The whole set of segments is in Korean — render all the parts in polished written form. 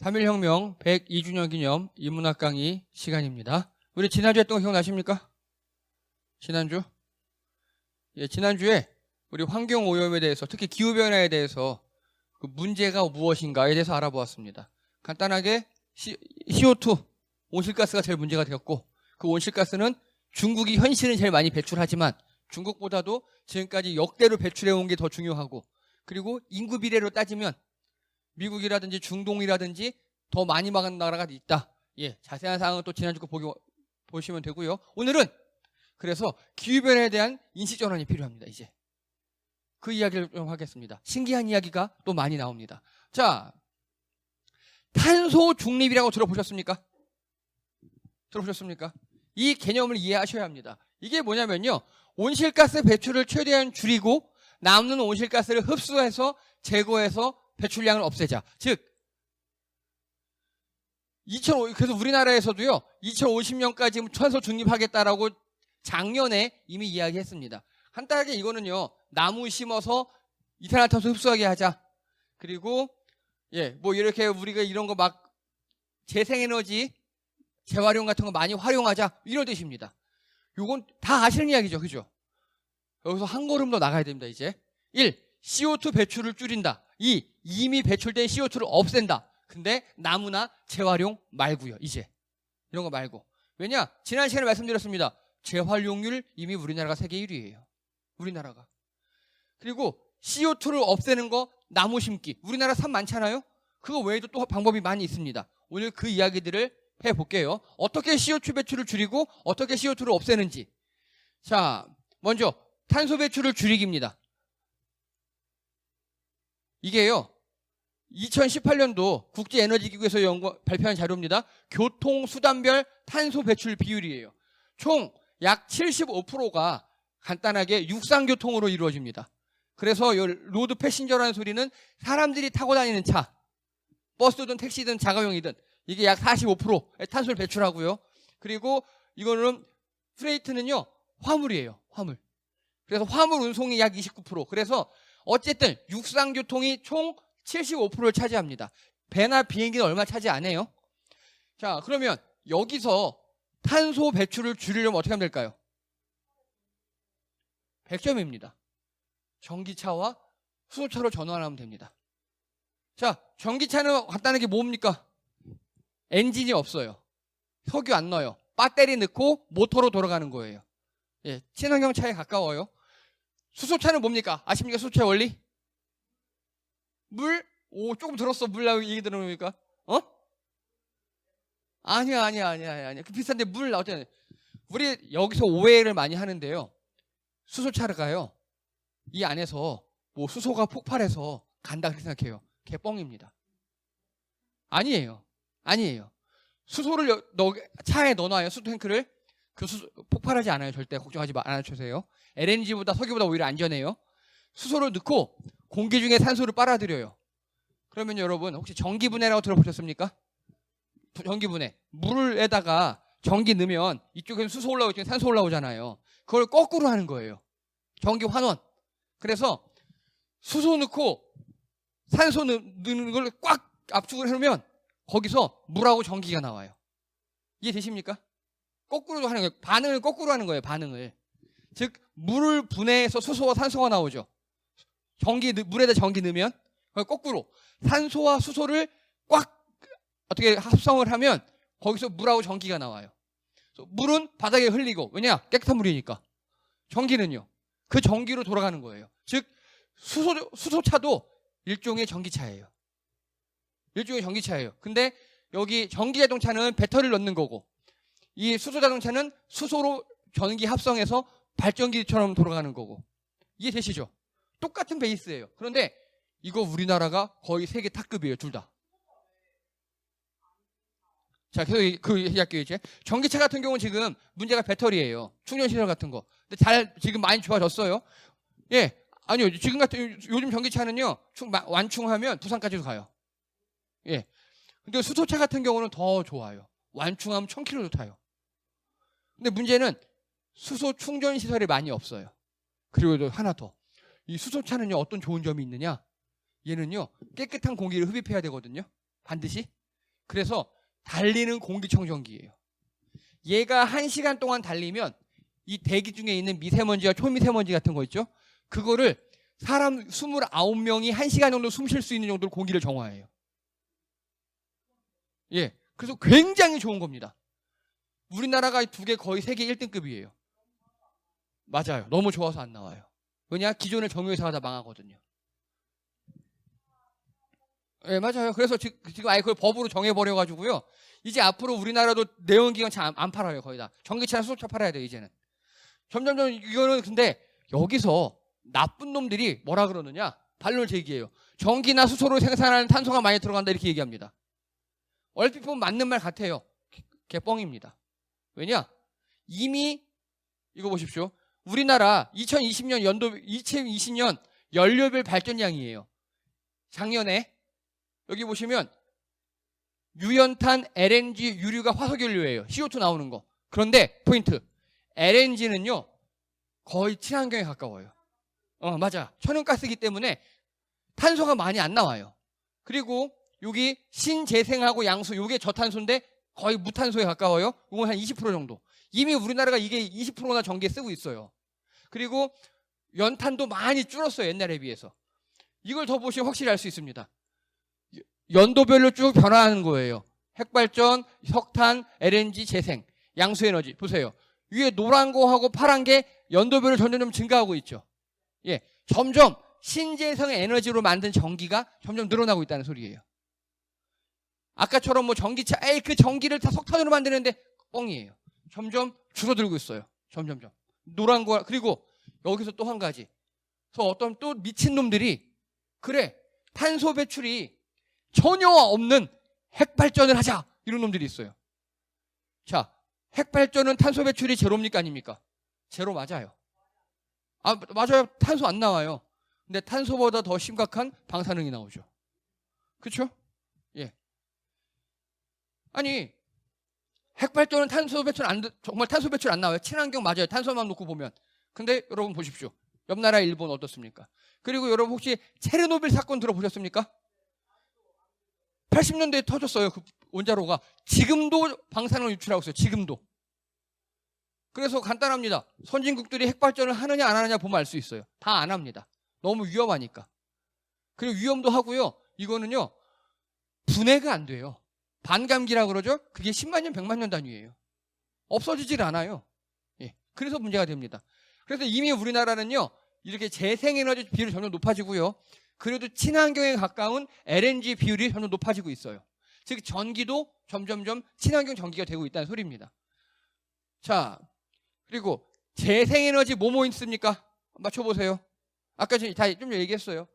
3.1혁명 102주년 기념 인문학 강의 시간입니다. 우리 지난주 했던 거 기억나십니까? 지난주? 예, 지난주에 우리 환경오염에 대해서, 특히 기후변화에 대해서 그 문제가 무엇인가에 대해서 알아보았습니다. 간단하게 CO2, 온실가스가 제일 문제가 되었고, 그 온실가스는 중국이 현실은 제일 많이 배출하지만 중국보다도 지금까지 역대로 배출해온 게 더 중요하고, 그리고 인구 비례로 따지면 미국이라든지 중동이라든지 더 많이 막은 나라가 있다. 예, 자세한 사항은 또 지난주 거 보시면 되고요. 오늘은 그래서 기후변화에 대한 인식전환이 필요합니다. 이제 그 이야기를 좀 하겠습니다. 신기한 이야기가 또 많이 나옵니다. 자, 탄소 중립이라고 들어보셨습니까? 들어보셨습니까? 이 개념을 이해하셔야 합니다. 이게 뭐냐면요, 온실가스 배출을 최대한 줄이고 남는 온실가스를 흡수해서 제거해서 배출량을 없애자. 즉, 그래서 우리나라에서도요, 2050년까지 탄소 중립하겠다라고 작년에 이미 이야기했습니다. 간단하게 이거는요, 나무 심어서 이산화탄소 흡수하게 하자. 그리고, 예, 뭐 이렇게 우리가 이런 거 막 재생에너지, 재활용 같은 거 많이 활용하자. 이런 뜻입니다. 요건 다 아시는 이야기죠. 그죠? 여기서 한 걸음 더 나가야 됩니다, 이제. 1. CO2 배출을 줄인다. 2. 이미 배출된 CO2를 없앤다. 근데 나무나 재활용 말고요, 이제. 이런 거 말고. 왜냐? 지난 시간에 말씀드렸습니다. 재활용률 이미 우리나라가 세계 1위예요. 우리나라가. 그리고 CO2를 없애는 거 나무 심기. 우리나라 산 많잖아요? 그거 외에도 또 방법이 많이 있습니다. 오늘 그 이야기들을 해볼게요. 어떻게 CO2 배출을 줄이고 어떻게 CO2를 없애는지. 자, 먼저 탄소 배출을 줄이기입니다. 이게요, 2018년도 국제에너지기구에서 발표한 자료입니다. 교통수단별 탄소 배출 비율이에요. 총 약 75%가 간단하게 육상교통으로 이루어집니다. 그래서 로드 패신저라는 소리는 사람들이 타고 다니는 차, 버스든 택시든 자가용이든 이게 약 45%의 탄소를 배출하고요. 그리고 이거는 프레이트는요, 화물이에요. 화물. 그래서 화물 운송이 약 29%. 그래서 어쨌든 육상교통이 총 75%를 차지합니다. 배나 비행기는 얼마 차지 안 해요. 자, 그러면 여기서 탄소 배출을 줄이려면 어떻게 하면 될까요? 100점입니다. 전기차와 수소차로 전환하면 됩니다. 자, 전기차는 간단하게 뭡니까? 엔진이 없어요. 석유 안 넣어요. 배터리 넣고 모터로 돌아가는 거예요. 예, 친환경 차에 가까워요. 수소차는 뭡니까? 아십니까? 수소차의 원리? 물? 오, 조금 들었어. 물 얘기 들어보니까. 어? 아니야. 그 비슷한데 물 나오잖아요. 우리 여기서 오해를 많이 하는데요. 수소차가요, 이 안에서 뭐 수소가 폭발해서 간다 그렇게 생각해요. 개뻥입니다. 아니에요. 수소를 차에 넣어놔요. 수소 탱크를. 그 폭발하지 않아요. 절대 걱정하지 않아주세요. LNG보다 석유보다 오히려 안전해요. 수소를 넣고 공기 중에 산소를 빨아들여요. 그러면 여러분 혹시 전기분해라고 들어보셨습니까? 전기분해. 물에다가 전기 넣으면 이쪽에는 수소 올라오고 이쪽에 산소 올라오잖아요. 그걸 거꾸로 하는 거예요. 전기 환원. 그래서 수소 넣고 산소 넣는 걸 꽉 압축을 해놓으면 거기서 물하고 전기가 나와요. 이해되십니까? 거꾸로 하는 거예요. 반응을 거꾸로 하는 거예요. 반응을. 즉 물을 분해해서 수소와 산소가 나오죠. 물에다 전기 넣으면 거꾸로 산소와 수소를 꽉 어떻게 합성을 하면 거기서 물하고 전기가 나와요. 물은 바닥에 흘리고, 왜냐? 깨끗한 물이니까. 전기는요, 그 전기로 돌아가는 거예요. 즉 수소차도 일종의 전기차예요. 근데 여기 전기자동차는 배터리를 넣는 거고, 이 수소자동차는 수소로 전기 합성해서 발전기처럼 돌아가는 거고. 이해되시죠? 똑같은 베이스예요. 그런데 이거 우리나라가 거의 세계 탑급이에요. 둘 다. 자, 계속 그 얘기할게요. 이제 전기차 같은 경우는 지금 문제가 배터리예요. 충전시설 같은 거. 근데 지금 많이 좋아졌어요. 예, 아니요. 지금 요즘 전기차는요, 완충하면 부산까지도 가요. 예. 근데 수소차 같은 경우는 더 좋아요. 완충하면 1000km도 타요. 근데 문제는 수소 충전 시설이 많이 없어요. 그리고 하나 더. 이 수소차는요, 어떤 좋은 점이 있느냐? 얘는요, 깨끗한 공기를 흡입해야 되거든요. 반드시. 그래서 달리는 공기청정기예요. 얘가 1시간 동안 달리면 이 대기 중에 있는 미세먼지와 초미세먼지 같은 거 있죠? 그거를 사람 29명이 1시간 정도 숨 쉴 수 있는 정도로 공기를 정화해요. 예. 그래서 굉장히 좋은 겁니다. 우리나라가 2개 거의 세계 1등급이에요. 맞아요. 너무 좋아서 안 나와요. 왜냐? 기존의 정유회사가 다 망하거든요. 예, 맞아요. 그래서 지금 아예 그걸 법으로 정해버려가지고요. 이제 앞으로 우리나라도 내연기관 차 안 팔아요. 거의 다. 전기차나 수소차 팔아야 돼요, 이제는. 점점점 이거는 근데 여기서 나쁜 놈들이 뭐라 그러느냐? 반론을 제기해요. 전기나 수소로 생산하는 탄소가 많이 들어간다 이렇게 얘기합니다. 얼핏 보면 맞는 말 같아요. 개뻥입니다. 왜냐? 이미 이거 보십시오. 우리나라 2020년 연도 2020년 연료별 발전량이에요. 작년에 여기 보시면 유연탄, LNG, 유류가 화석연료예요. CO2 나오는 거. 그런데 포인트. LNG는요. 거의 친환경에 가까워요. 맞아. 천연가스이기 때문에 탄소가 많이 안 나와요. 그리고 여기 신재생하고 양수 요게 저탄소인데 거의 무탄소에 가까워요. 이건 한 20% 정도. 이미 우리나라가 이게 20%나 전기에 쓰고 있어요. 그리고 연탄도 많이 줄었어요. 옛날에 비해서. 이걸 더 보시면 확실히 알 수 있습니다. 연도별로 쭉 변화하는 거예요. 핵발전, 석탄, LNG, 재생, 양수에너지. 보세요. 위에 노란 거하고 파란 게 연도별로 점점 증가하고 있죠. 예, 점점 신재생 에너지로 만든 전기가 점점 늘어나고 있다는 소리예요. 아까처럼 뭐 전기차, 그 전기를 다 석탄으로 만드는데 뻥이에요. 점점 줄어들고 있어요. 점점점. 노란 거, 그리고 여기서 또 한 가지. 그래서 어떤 또 미친놈들이 그래, 탄소 배출이 전혀 없는 핵발전을 하자. 이런 놈들이 있어요. 자, 핵발전은 탄소 배출이 제로입니까? 아닙니까? 제로 맞아요. 맞아요. 탄소 안 나와요. 근데 탄소보다 더 심각한 방사능이 나오죠. 그렇죠? 예. 아니, 핵발전은 탄소 배출 정말 탄소 배출 안 나와요. 친환경 맞아요. 탄소만 놓고 보면. 근데 여러분 보십시오. 옆 나라 일본 어떻습니까? 그리고 여러분 혹시 체르노빌 사건 들어보셨습니까? 80년대에 터졌어요. 그 원자로가. 지금도 방사능을 유출하고 있어요. 지금도. 그래서 간단합니다. 선진국들이 핵발전을 하느냐 안 하느냐 보면 알 수 있어요. 다 안 합니다. 너무 위험하니까. 그리고 위험도 하고요. 이거는요. 분해가 안 돼요. 반감기라고 그러죠. 그게 10만 년, 100만 년 단위예요. 없어지질 않아요. 예. 그래서 문제가 됩니다. 그래서 이미 우리나라는요. 이렇게 재생에너지 비율이 점점 높아지고요. 그래도 친환경에 가까운 LNG 비율이 점점 높아지고 있어요. 즉 전기도 점점점 친환경 전기가 되고 있다는 소리입니다. 자, 그리고 재생에너지 뭐뭐 있습니까? 맞춰보세요. 아까 다 좀 얘기했어요.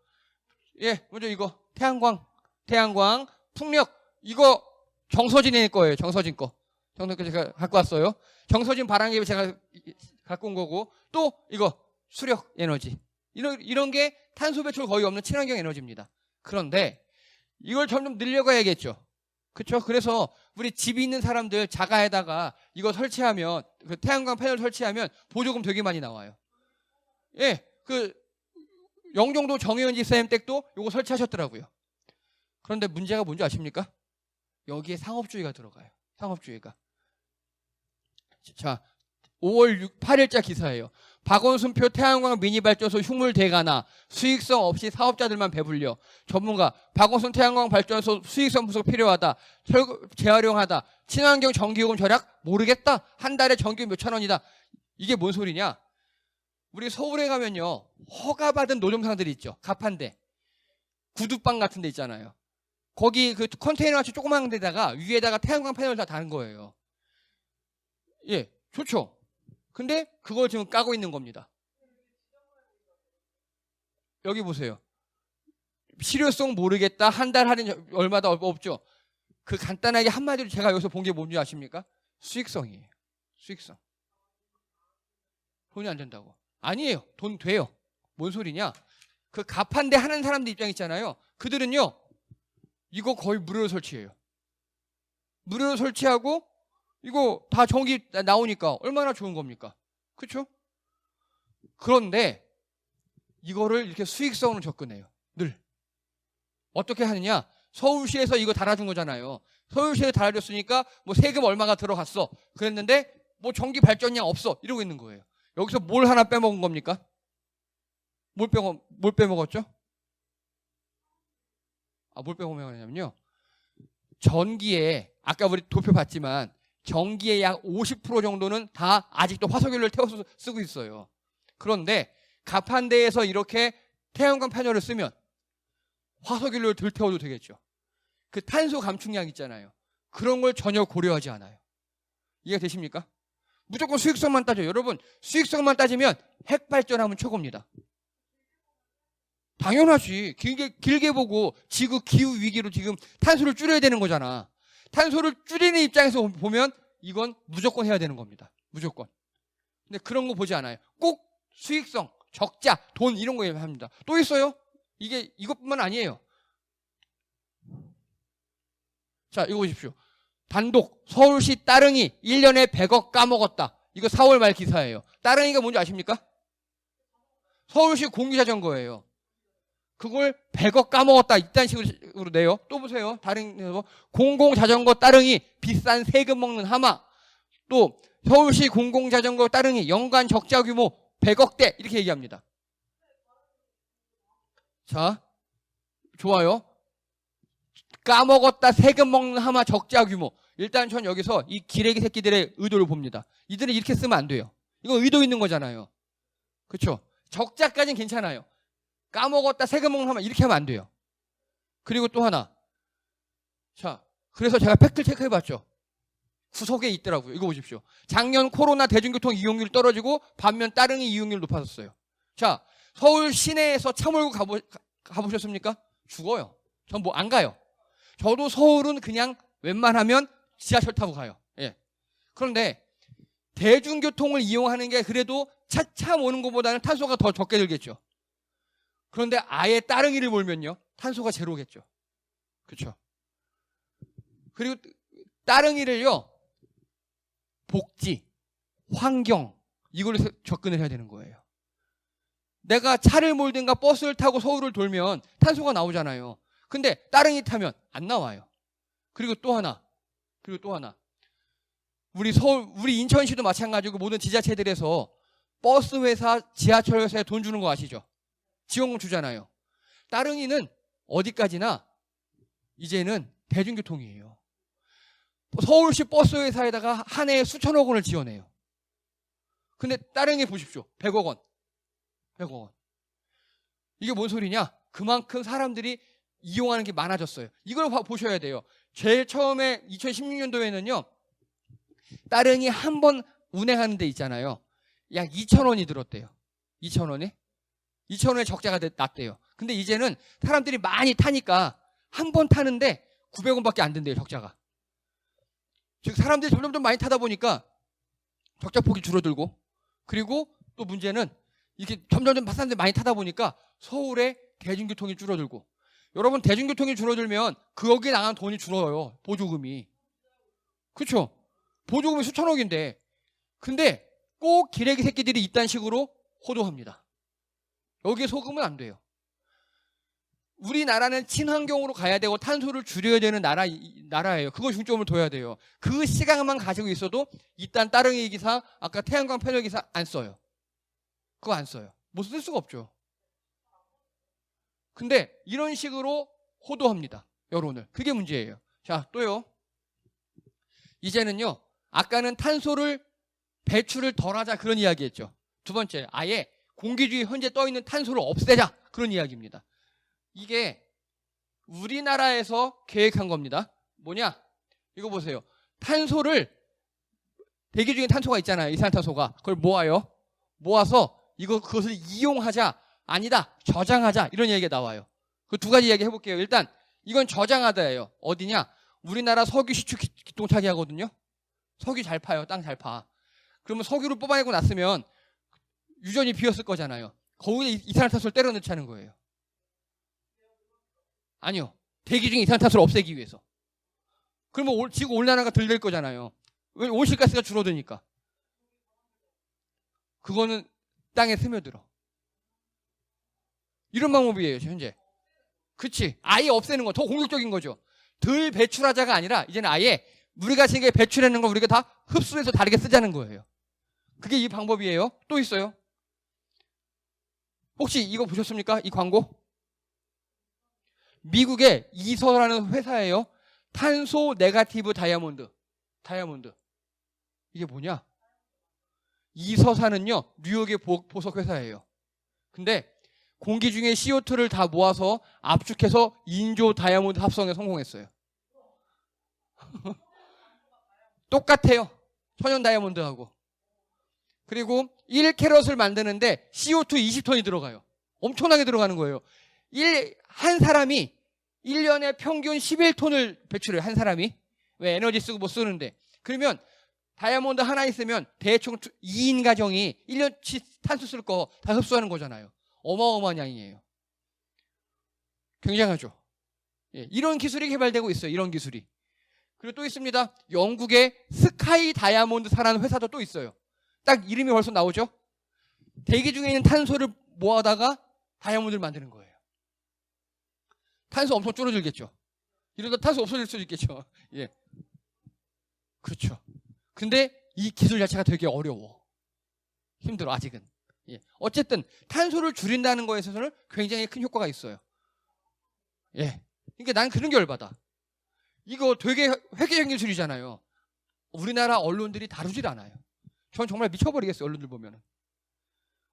예, 먼저 이거 태양광, 풍력. 이거 정서진의 거예요. 정서진 거. 정서진 제가 갖고 왔어요. 정서진 발안개 제가 갖고 온 거고, 또 이거 수력 에너지. 이런 게 탄소 배출 거의 없는 친환경 에너지입니다. 그런데 이걸 점점 늘려가야겠죠. 그렇죠? 그래서 우리 집이 있는 사람들 자가에다가 이거 설치하면, 그 태양광 패널 설치하면 보조금 되게 많이 나와요. 예, 그 영종도 정혜원 집사님 댁도 이거 설치하셨더라고요. 그런데 문제가 뭔지 아십니까? 여기에 상업주의가 들어가요. 상업주의가. 자, 5월 8일자 기사예요. 박원순표 태양광 미니발전소 흉물 대가나 수익성 없이 사업자들만 배불려. 전문가 박원순 태양광 발전소 수익성 부족 필요하다. 재활용하다. 친환경 전기요금 절약 모르겠다. 한 달에 전기 몇천 원이다. 이게 뭔 소리냐? 우리 서울에 가면요. 허가받은 노점상들이 있죠. 가판대. 구두방 같은 데 있잖아요. 거기 그 컨테이너 같이 조그만 데다가 위에다가 태양광 패널 다 다는 거예요. 예, 좋죠. 근데 그걸 지금 까고 있는 겁니다. 여기 보세요. 실효성 모르겠다. 한 달 할인 얼마다 없죠. 그 간단하게 한마디로 제가 여기서 본 게 뭔지 아십니까? 수익성이에요. 수익성. 돈이 안 된다고. 아니에요. 돈 돼요. 뭔 소리냐? 그 가판대 하는 사람들 입장 있잖아요. 그들은요. 이거 거의 무료로 설치해요. 무료로 설치하고 이거 다 전기 나오니까 얼마나 좋은 겁니까? 그렇죠? 그런데 이거를 이렇게 수익성으로 접근해요. 늘. 어떻게 하느냐? 서울시에서 이거 달아준 거잖아요. 서울시에 달아줬으니까 뭐 세금 얼마가 들어갔어. 그랬는데 뭐 전기 발전량 없어. 이러고 있는 거예요. 여기서 뭘 하나 빼먹은 겁니까? 뭘 빼먹었죠? 뭘 빼먹었냐면요. 전기에 아까 우리 도표 봤지만 전기의 약 50% 정도는 다 아직도 화석연료를 태워서 쓰고 있어요. 그런데 가판대에서 이렇게 태양광 패널을 쓰면 화석연료를 덜 태워도 되겠죠. 그 탄소 감축량 있잖아요. 그런 걸 전혀 고려하지 않아요. 이해가 되십니까? 무조건 수익성만 따져요. 여러분, 수익성만 따지면 핵발전하면 최고입니다. 당연하지. 길게 보고 지구 기후 위기로 지금 탄소를 줄여야 되는 거잖아. 탄소를 줄이는 입장에서 보면 이건 무조건 해야 되는 겁니다. 무조건. 근데 그런 거 보지 않아요. 꼭 수익성, 적자, 돈 이런 거 합니다. 또 있어요? 이것뿐만 아니에요. 자, 이거 보십시오. 단독 서울시 따릉이 1년에 100억 까먹었다. 이거 4월 말 기사예요. 따릉이가 뭔지 아십니까? 서울시 공유자전거예요. 그걸 100억 까먹었다. 이딴 식으로 내요. 또 보세요. 다른 공공자전거 따릉이 비싼 세금 먹는 하마. 또 서울시 공공자전거 따릉이 연간 적자 규모 100억대 이렇게 얘기합니다. 자, 좋아요. 까먹었다 세금 먹는 하마 적자 규모. 일단 전 여기서 이 기레기 새끼들의 의도를 봅니다. 이들은 이렇게 쓰면 안 돼요. 이거 의도 있는 거잖아요. 그렇죠? 적자까지는 괜찮아요. 까먹었다 세금 먹는 하마 이렇게 하면 안 돼요. 그리고 또 하나. 자, 그래서 제가 팩트 체크해봤죠. 구석에 있더라고요. 이거 보십시오. 작년 코로나 대중교통 이용률 떨어지고 반면 따릉이 이용률 높아졌어요. 자, 서울 시내에서 차 몰고 가보셨습니까? 죽어요. 전 뭐 안 가요. 저도 서울은 그냥 웬만하면 지하철 타고 가요. 예. 그런데 대중교통을 이용하는 게 그래도 차차 모는 것보다는 탄소가 더 적게 들겠죠. 그런데 아예 따릉이를 몰면요. 탄소가 제로겠죠. 그렇죠. 그리고 따릉이를요. 복지, 환경 이걸로 접근을 해야 되는 거예요. 내가 차를 몰든가 버스를 타고 서울을 돌면 탄소가 나오잖아요. 근데 따릉이 타면 안 나와요. 그리고 또 하나. 우리 인천시도 마찬가지고 모든 지자체들에서 버스 회사, 지하철 회사에 돈 주는 거 아시죠? 지원금 주잖아요. 따릉이는 어디까지나 이제는 대중교통이에요. 서울시 버스 회사에다가 한 해에 수천억 원을 지원해요. 근데 따릉이 보십시오. 100억 원. 100억 원. 이게 뭔 소리냐? 그만큼 사람들이 이용하는 게 많아졌어요. 이걸 보셔야 돼요. 제일 처음에 2016년도에는요. 따릉이 한 번 운행하는 데 있잖아요. 약 2,000원이 들었대요. 2,000원에? 2,000원의 적자가 났대요. 근데 이제는 사람들이 많이 타니까 한 번 타는데 900원밖에 안 든대요. 적자가. 즉 사람들이 점점 많이 타다 보니까 적자폭이 줄어들고 그리고 또 문제는 이렇게 점점 사람들이 많이 타다 보니까 서울의 대중교통이 줄어들고 여러분 대중교통이 줄어들면 거기에 나가는 돈이 줄어요. 보조금이. 그렇죠? 보조금이 수천억인데 근데 꼭 기레기 새끼들이 이딴 식으로 호도합니다. 여기에 속으면 안 돼요. 우리나라는 친환경으로 가야 되고 탄소를 줄여야 되는 나라예요. 그거 중점을 둬야 돼요. 그 시각만 가지고 있어도 일단 따릉이 기사, 아까 태양광 패널 기사 안 써요. 그거 안 써요. 뭐 쓸 수가 없죠. 근데 이런 식으로 호도합니다. 여론을. 그게 문제예요. 자, 또요. 이제는요. 아까는 탄소를 배출을 덜하자 그런 이야기했죠. 두 번째, 아예 공기 중에 현재 떠 있는 탄소를 없애자 그런 이야기입니다. 이게 우리나라에서 계획한 겁니다. 뭐냐? 이거 보세요. 탄소를 대기 중에 탄소가 있잖아요. 이산화탄소가. 그걸 모아요. 모아서 그것을 이용하자. 아니다. 저장하자. 이런 얘기가 나와요. 그 두 가지 이야기 해볼게요. 일단 이건 저장하다예요. 어디냐? 우리나라 석유 시추 기똥차게 하거든요. 석유 잘 파요. 땅 잘 파. 그러면 석유를 뽑아내고 났으면 유전이 비었을 거잖아요. 거기에 이산화탄소를 때려 넣자는 거예요. 아니요. 대기 중에 이산화탄소를 없애기 위해서. 그러면 지구 온난화가 덜 될 거잖아요. 왜? 온실가스가 줄어드니까. 그거는 땅에 스며들어. 이런 방법이에요, 현재. 그치. 아예 없애는 거. 더 공격적인 거죠. 덜 배출하자가 아니라 이제는 아예 우리가 지금 배출하는 거 우리가 다 흡수해서 다르게 쓰자는 거예요. 그게 이 방법이에요. 또 있어요. 혹시 이거 보셨습니까? 이 광고? 미국의 이서라는 회사예요. 탄소 네가티브 다이아몬드. 이게 뭐냐? 이서사는요, 뉴욕의 보석 회사예요. 근데 공기 중에 CO2를 다 모아서 압축해서 인조 다이아몬드 합성에 성공했어요. 똑같아요. 천연 다이아몬드하고. 그리고 1캐럿을 만드는데 CO2 20톤이 들어가요. 엄청나게 들어가는 거예요. 한 사람이 1년에 평균 11톤을 배출해요. 한 사람이. 왜 에너지 쓰고 뭐 쓰는데. 그러면 다이아몬드 하나 있으면 대충 2인 가정이 1년치 탄소 쓸 거 다 흡수하는 거잖아요. 어마어마한 양이에요. 굉장하죠. 예, 이런 기술이 개발되고 있어요. 이런 기술이. 그리고 또 있습니다. 영국의 스카이 다이아몬드사라는 회사도 또 있어요. 딱 이름이 벌써 나오죠. 대기 중에 있는 탄소를 모아다가 다이아몬드를 만드는 거예요. 탄소 엄청 줄어들겠죠. 이러다 탄소 없어질 수도 있겠죠. 예, 그렇죠. 근데 이 기술 자체가 되게 어려워. 힘들어 아직은. 예. 어쨌든 탄소를 줄인다는 거에 있어서는 굉장히 큰 효과가 있어요. 예. 그러니까 난 그런 게 열받아. 이거 되게 획기적인 기술이잖아요. 우리나라 언론들이 다루질 않아요. 전 정말 미쳐버리겠어요. 언론들 보면은.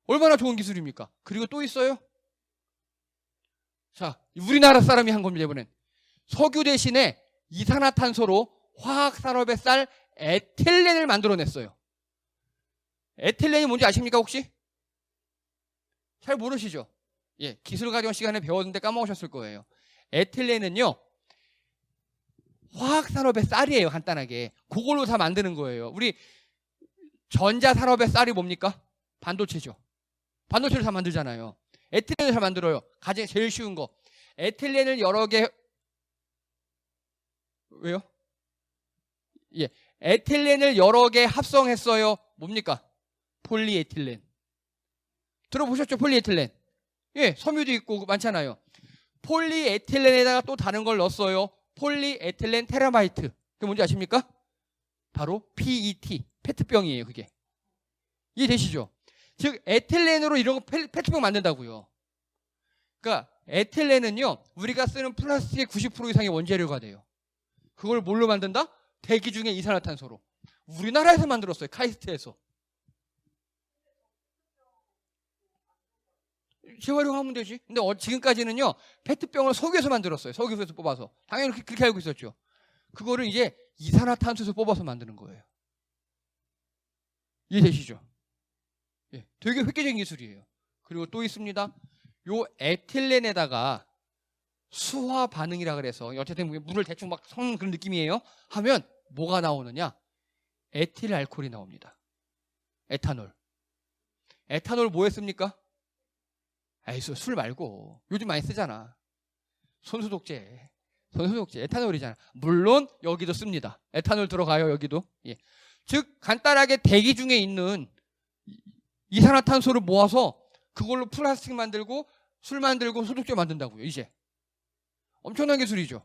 얼마나 좋은 기술입니까? 그리고 또 있어요. 자, 우리나라 사람이 한 겁니다. 이번엔. 석유 대신에 이산화탄소로 화학산업에 쌀 에틸렌을 만들어냈어요. 에틸렌이 뭔지 아십니까 혹시? 잘 모르시죠? 예, 기술과정 시간에 배웠는데 까먹으셨을 거예요. 에틸렌은요, 화학산업의 쌀이에요. 간단하게. 그걸로 다 만드는 거예요. 우리 전자산업의 쌀이 뭡니까? 반도체죠. 반도체를 다 만들잖아요. 에틸렌을 잘 만들어요. 가장 제일 쉬운 거. 에틸렌을 여러 개. 왜요? 예, 에틸렌을 여러 개 합성했어요. 뭡니까? 폴리에틸렌. 들어보셨죠? 폴리에틸렌. 예, 섬유도 있고 많잖아요. 폴리에틸렌에다가 또 다른 걸 넣었어요. 폴리에틸렌 테라마이트. 그게 뭔지 아십니까? 바로 PET. 페트병이에요, 그게. 이해되시죠? 즉, 에틸렌으로 이런 거 페트병 만든다고요. 그러니까 에틸렌은요, 우리가 쓰는 플라스틱의 90% 이상의 원재료가 돼요. 그걸 뭘로 만든다? 대기 중에 이산화탄소로. 우리나라에서 만들었어요. 카이스트에서. 재활용하면 되지. 근데 지금까지는요, 페트병을 석유에서 만들었어요. 석유에서 뽑아서. 당연히 그렇게 알고 있었죠. 그거를 이제 이산화탄소에서 뽑아서 만드는 거예요. 이해되시죠? 예, 되게 획기적인 기술이에요. 그리고 또 있습니다. 요 에틸렌에다가 수화 반응이라 그래서 어쨌든 물을 대충 막 섞는 그런 느낌이에요. 하면 뭐가 나오느냐? 에틸 알코올이 나옵니다. 에탄올. 에탄올 뭐 했습니까? 에이, 술 말고 요즘 많이 쓰잖아. 손소독제. 에탄올이잖아. 물론 여기도 씁니다. 에탄올 들어가요. 여기도. 예. 즉 간단하게 대기 중에 있는 이산화탄소를 모아서 그걸로 플라스틱 만들고 술 만들고 소독제 만든다고요. 이제 엄청난 기술이죠.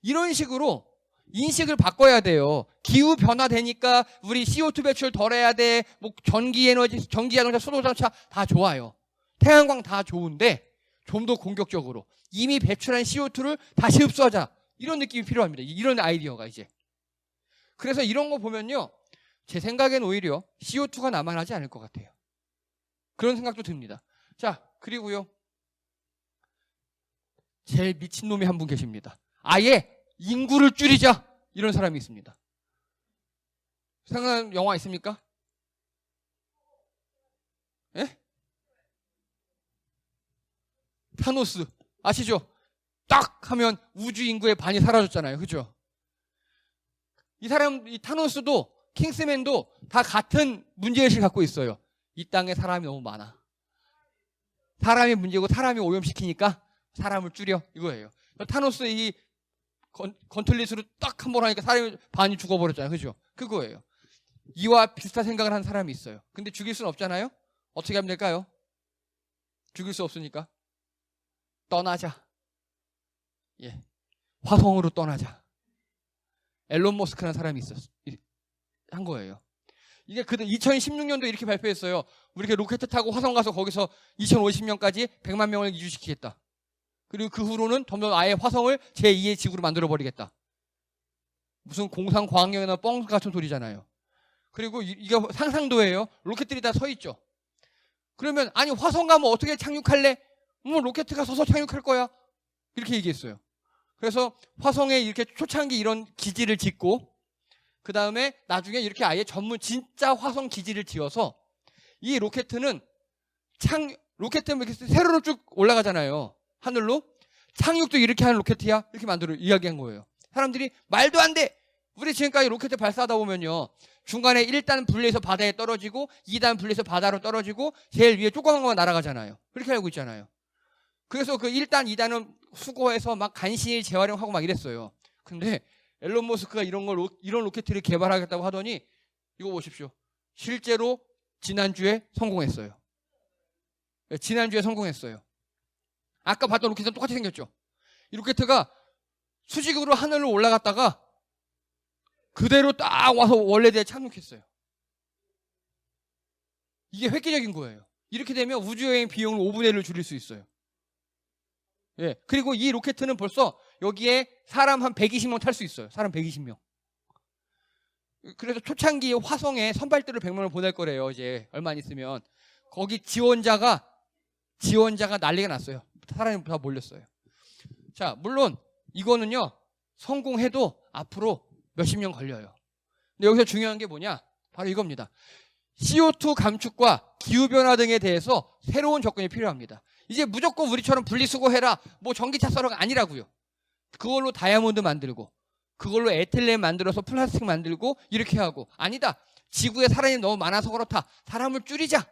이런 식으로 인식을 바꿔야 돼요. 기후 변화 되니까 우리 CO2 배출 덜 해야 돼. 뭐 전기 에너지, 전기 자동차, 수소자동차 다 좋아요. 태양광 다 좋은데 좀 더 공격적으로 이미 배출한 CO2를 다시 흡수하자. 이런 느낌이 필요합니다. 이런 아이디어가 이제. 그래서 이런 거 보면요. 제 생각엔 오히려 CO2가 남아나지 않을 것 같아요. 그런 생각도 듭니다. 자, 그리고요. 제일 미친놈이 한 분 계십니다. 아예 인구를 줄이자. 이런 사람이 있습니다. 생각나는 영화 있습니까? 예? 타노스. 아시죠? 딱 하면 우주 인구의 반이 사라졌잖아요. 그죠? 이 사람, 이 타노스도 킹스맨도 다 같은 문제의식을 갖고 있어요. 이 땅에 사람이 너무 많아. 사람이 문제고 사람이 오염시키니까 사람을 줄여. 이거예요. 타노스 이 건틀릿으로 딱 한 번 하니까 사람이 반이 죽어버렸잖아요. 그죠? 그거예요. 이와 비슷한 생각을 하는 사람이 있어요. 근데 죽일 수는 없잖아요. 어떻게 하면 될까요? 죽일 수 없으니까 떠나자. 예, 화성으로 떠나자. 앨런 머스크라는 사람이 한 거예요. 이게 2016년도 이렇게 발표했어요. 우리 이렇게 로켓 타고 화성 가서 거기서 2050년까지 100만 명을 이주시키겠다. 그리고 그 후로는 점점 아예 화성을 제2의 지구로 만들어버리겠다. 무슨 공상과학연이나 뻥 같은 소리잖아요. 그리고 이게 상상도예요. 로켓들이 다 서 있죠. 그러면 아니 화성 가면 어떻게 착륙할래? 로켓가 서서 착륙할 거야. 이렇게 얘기했어요. 그래서 화성에 이렇게 초창기 이런 기지를 짓고 그 다음에 나중에 이렇게 아예 전문 진짜 화성 기지를 지어서 이 로켓은 로켓은 이렇게 세로로 쭉 올라가잖아요. 하늘로. 착륙도 이렇게 하는 로켓이야. 이렇게 이야기한 거예요. 사람들이 말도 안 돼. 우리 지금까지 로켓 발사하다 보면요. 중간에 1단 분리해서 바다에 떨어지고 2단 분리해서 바다로 떨어지고 제일 위에 조그만 것만 날아가잖아요. 그렇게 알고 있잖아요. 그래서 그 1단, 2단은 수거해서 막 간신히 재활용하고 막 이랬어요. 근데 앨런 머스크가 이런 로켓을 개발하겠다고 하더니 이거 보십시오. 실제로 지난주에 성공했어요. 지난주에 성공했어요. 아까 봤던 로켓은 똑같이 생겼죠. 이 로켓가 수직으로 하늘로 올라갔다가 그대로 딱 와서 원래대에 착륙했어요. 이게 획기적인 거예요. 이렇게 되면 우주여행 비용을 5분의 1을 줄일 수 있어요. 예. 그리고 이 로켓은 벌써 여기에 사람 한 120명 탈 수 있어요. 사람 120명. 그래서 초창기 화성에 선발대로 100명을 보낼 거래요. 이제 얼마 안 있으면. 거기 지원자가 난리가 났어요. 사람이 다 몰렸어요. 자, 물론 이거는요. 성공해도 앞으로 몇십 년 걸려요. 근데 여기서 중요한 게 뭐냐? 바로 이겁니다. CO2 감축과 기후변화 등에 대해서 새로운 접근이 필요합니다. 이제 무조건 우리처럼 분리수거해라, 뭐 전기차 써라가 아니라고요. 그걸로 다이아몬드 만들고, 그걸로 에틸렌 만들어서 플라스틱 만들고, 이렇게 하고. 아니다. 지구에 사람이 너무 많아서 그렇다. 사람을 줄이자.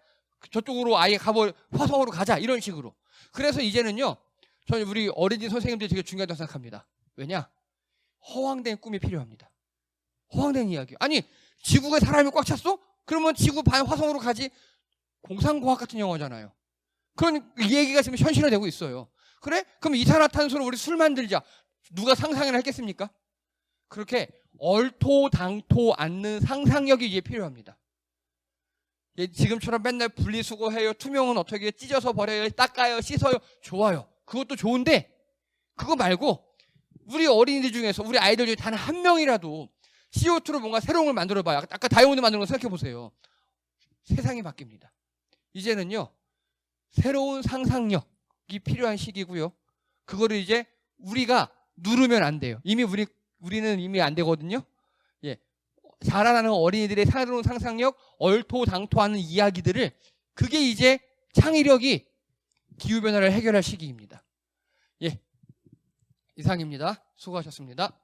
저쪽으로 아예 화성으로 가자. 이런 식으로. 그래서 이제는요, 저는 우리 어린이 선생님들이 되게 중요하다고 생각합니다. 왜냐? 허황된 꿈이 필요합니다. 허황된 이야기. 아니, 지구에 사람이 꽉 찼어? 그러면 지구 반 화성으로 가지. 공상과학 같은 영화잖아요. 그런 얘기가 지금 현실화되고 있어요. 그래? 그럼 이산화탄소로 우리 술 만들자. 누가 상상이나 했겠습니까? 그렇게 얼토당토 않는 상상력이 이제 필요합니다. 지금처럼 맨날 분리수거해요. 투명은 어떻게 찢어서 버려요. 닦아요. 씻어요. 좋아요. 그것도 좋은데 그거 말고 우리 어린이들 중에서 우리 아이들 중에 단 한 명이라도 CO2로 뭔가 새로운 걸 만들어봐요. 아까 다이아몬드 만드는 거 생각해보세요. 세상이 바뀝니다. 이제는요. 새로운 상상력이 필요한 시기고요. 그거를 이제 우리가 누르면 안 돼요. 이미 우리는 이미 안 되거든요. 예. 자라나는 어린이들의 새로운 상상력, 얼토당토하는 이야기들을 그게 이제 창의력이 기후변화를 해결할 시기입니다. 예. 이상입니다. 수고하셨습니다.